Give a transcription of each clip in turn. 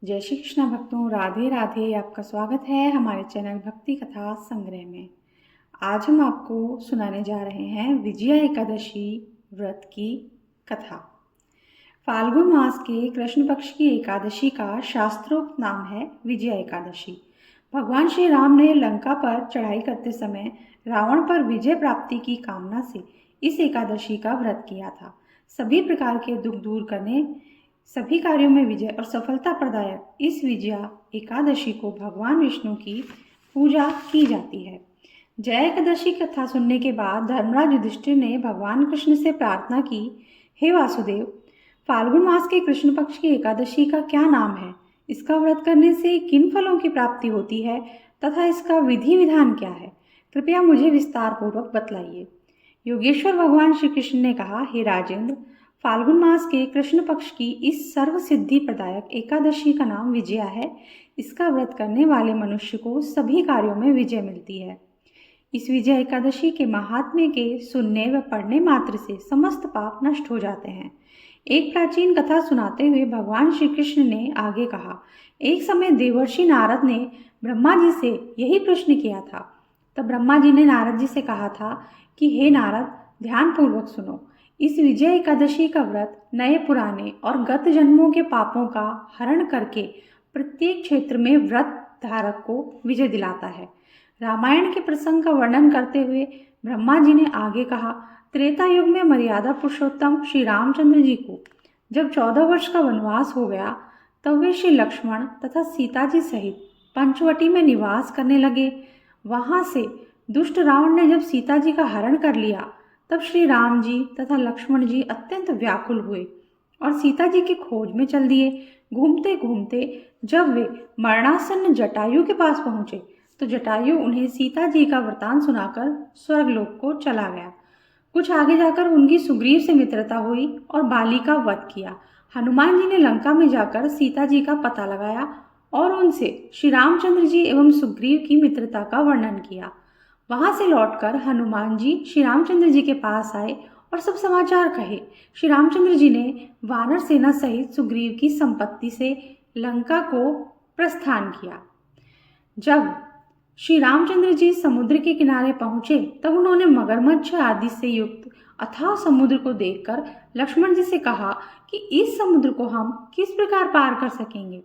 जय श्री कृष्ण भक्तों, राधे राधे। आपका स्वागत है हमारे चैनल भक्ति कथा संग्रह में। आज हम आपको सुनाने जा रहे हैं विजया एकादशी व्रत की कथा। फाल्गुन मास के कृष्ण पक्ष की एकादशी का शास्त्रोक्त नाम है विजया एकादशी। भगवान श्री राम ने लंका पर चढ़ाई करते समय रावण पर विजय प्राप्ति की कामना से इस एकादशी का व्रत किया था। सभी प्रकार के दुख दूर करने, सभी कार्यों में विजय और सफलता प्रदायक इस विजया एकादशी को भगवान विष्णु की पूजा की जाती है। जय एकादशी कथा सुनने के बाद धर्मराज युधिष्ठिर ने भगवान कृष्ण से प्रार्थना की, हे वासुदेव, फाल्गुन मास के कृष्ण पक्ष की एकादशी का क्या नाम है? इसका व्रत करने से किन फलों की प्राप्ति होती है तथा इसका विधि विधान क्या है? कृपया मुझे विस्तार पूर्वक बतलाइए। योगेश्वर भगवान श्री कृष्ण ने कहा, हे राजेंद्र, फाल्गुन मास के कृष्ण पक्ष की इस सर्व सिद्धि प्रदायक एकादशी का नाम विजया है। इसका व्रत करने वाले मनुष्य को सभी कार्यों में विजय मिलती है। इस विजय एकादशी के महात्म्य के सुनने व पढ़ने मात्र से समस्त पाप नष्ट हो जाते हैं। एक प्राचीन कथा सुनाते हुए भगवान श्री कृष्ण ने आगे कहा, एक समय देवर्षि नारद ने ब्रह्मा जी से यही प्रश्न किया था। तब ब्रह्मा जी ने नारद जी से कहा था कि हे नारद, ध्यान पूर्वक सुनो। इस विजय एकादशी का व्रत नए पुराने और गत जन्मों के पापों का हरण करके प्रत्येक क्षेत्र में व्रत धारक को विजय दिलाता है। रामायण के प्रसंग का वर्णन करते हुए ब्रह्मा जी ने आगे कहा, त्रेता युग में मर्यादा पुरुषोत्तम श्री रामचंद्र जी को जब 14 वर्ष का वनवास हो गया, तब वे श्री लक्ष्मण तथा सीता जी सहित पंचवटी में निवास करने लगे। वहां से दुष्ट रावण ने जब सीता जी का हरण कर लिया, तब श्री राम जी तथा लक्ष्मण जी अत्यंत व्याकुल हुए और सीता जी की खोज में चल दिए। घूमते घूमते जब वे मरणासन्न जटायु के पास पहुंचे, तो जटायु उन्हें सीता जी का वृतांत सुनाकर स्वर्गलोक को चला गया। कुछ आगे जाकर उनकी सुग्रीव से मित्रता हुई और बाली का वध किया। हनुमान जी ने लंका में जाकर सीता जी का पता लगाया और उनसे श्री रामचंद्र जी एवं सुग्रीव की मित्रता का वर्णन किया। वहां से लौटकर हनुमान जी श्री रामचंद्र जी के पास आए और सब समाचार कहे। श्री रामचंद्र जी ने वानर सेना सहित सुग्रीव की संपत्ति से लंका को प्रस्थान किया। जब श्री रामचंद्र जी समुद्र के किनारे पहुंचे, तब उन्होंने मगरमच्छ आदि से युक्त अथाह समुद्र को देखकर लक्ष्मण जी से कहा कि इस समुद्र को हम किस प्रकार पार कर सकेंगे।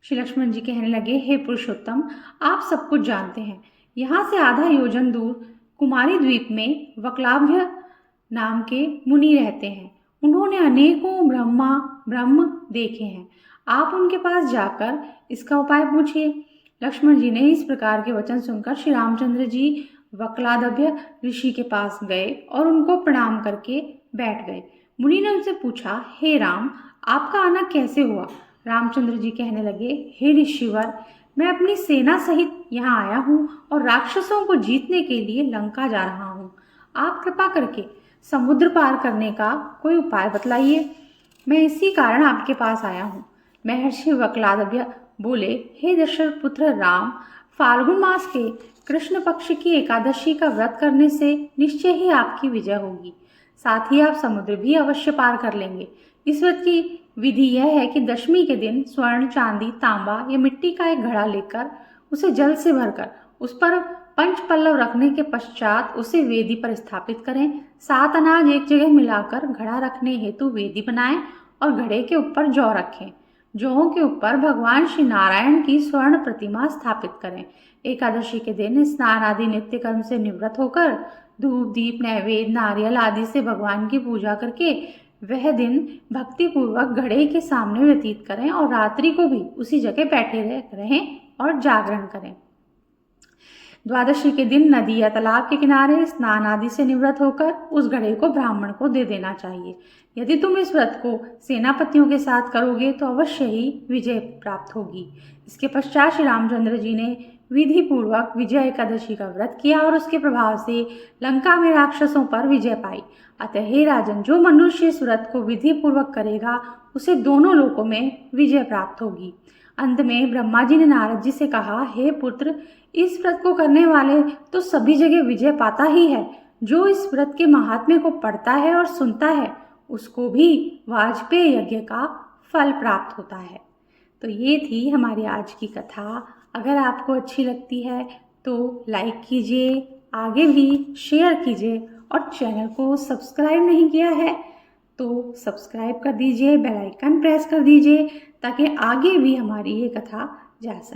श्री लक्ष्मण जी कहने लगे, हे पुरुषोत्तम, आप सब कुछ जानते हैं। यहाँ से आधा योजन दूर कुमारी द्वीप में वक्लाभ्य नाम के मुनि रहते हैं। उन्होंने अनेकों ब्रह्म देखे हैं। आप उनके पास जाकर इसका उपाय पूछिए। लक्ष्मण जी ने इस प्रकार के वचन सुनकर श्री रामचंद्र जी वक्लादभ्य ऋषि के पास गए और उनको प्रणाम करके बैठ गए। मुनि ने उनसे पूछा, हे राम, आपका आना कैसे हुआ? रामचंद्र जी कहने लगे, हे ऋषिवर, मैं अपनी सेना सहित यहाँ आया हूँ और राक्षसों को जीतने के लिए लंका जा रहा हूँ। आप कृपा करके समुद्र पार करने का कोई उपाय बतलाइए। मैं इसी कारण आपके पास आया हूँ। महर्षि वक्लादभ्य बोले, हे दशरथ पुत्र राम, फाल्गुन मास के कृष्ण पक्ष की एकादशी का व्रत करने से निश्चय ही आपकी विजय होगी। साथ ही आप समुद्र भी अवश्य पार कर लेंगे। इस व्रत की विधि यह है कि दशमी के दिन स्वर्ण, चांदी, तांबा या मिट्टी का एक घड़ा लेकर उसे जल से भरकर उस पर पंच पल्लव रखने के पश्चात उसे वेदी पर स्थापित करें। 7 अनाज एक जगह मिलाकर घड़ा रखने हेतु वेदी बनाएं और घड़े के ऊपर जौ रखें। जौं के ऊपर भगवान श्री नारायण की स्वर्ण प्रतिमा स्थापित करें। एकादशी के दिन स्नान आदि नित्य कर्म से निवृत्त होकर धूप, दीप, नैवेद्य, नारियल आदि से भगवान की पूजा करके वह दिन भक्ति पूर्वक घड़े के सामने व्यतीत करें और रात्रि को भी उसी जगह बैठे रहें और जागरण करें। द्वादशी के दिन नदी या तालाब के किनारे स्नान आदि से निवृत्त होकर उस घड़े को ब्राह्मण को दे देना चाहिए। यदि तुम इस व्रत को सेनापतियों के साथ करोगे तो अवश्य ही विजय प्राप्त होगी। इसके पश्चात श्री रामचंद्र जी ने विधि पूर्वक विजय एकादशी का व्रत किया और उसके प्रभाव से लंका में राक्षसों पर विजय पाई। अतः हे राजन, जो मनुष्य इस व्रत को विधि पूर्वक करेगा उसे दोनों लोकों में विजय प्राप्त होगी। अंत में ब्रह्मा जी ने नारद जी से कहा, हे पुत्र, इस व्रत को करने वाले तो सभी जगह विजय पाता ही है। जो इस व्रत के महात्म्य को पढ़ता है और सुनता है, उसको भी वाजपेय यज्ञ का फल प्राप्त होता है। तो ये थी हमारी आज की कथा। अगर आपको अच्छी लगती है तो लाइक कीजिए, आगे भी शेयर कीजिए और चैनल को सब्सक्राइब नहीं किया है तो सब्सक्राइब कर दीजिए, बेल आइकन प्रेस कर दीजिए ताकि आगे भी हमारी ये कथा जा सके।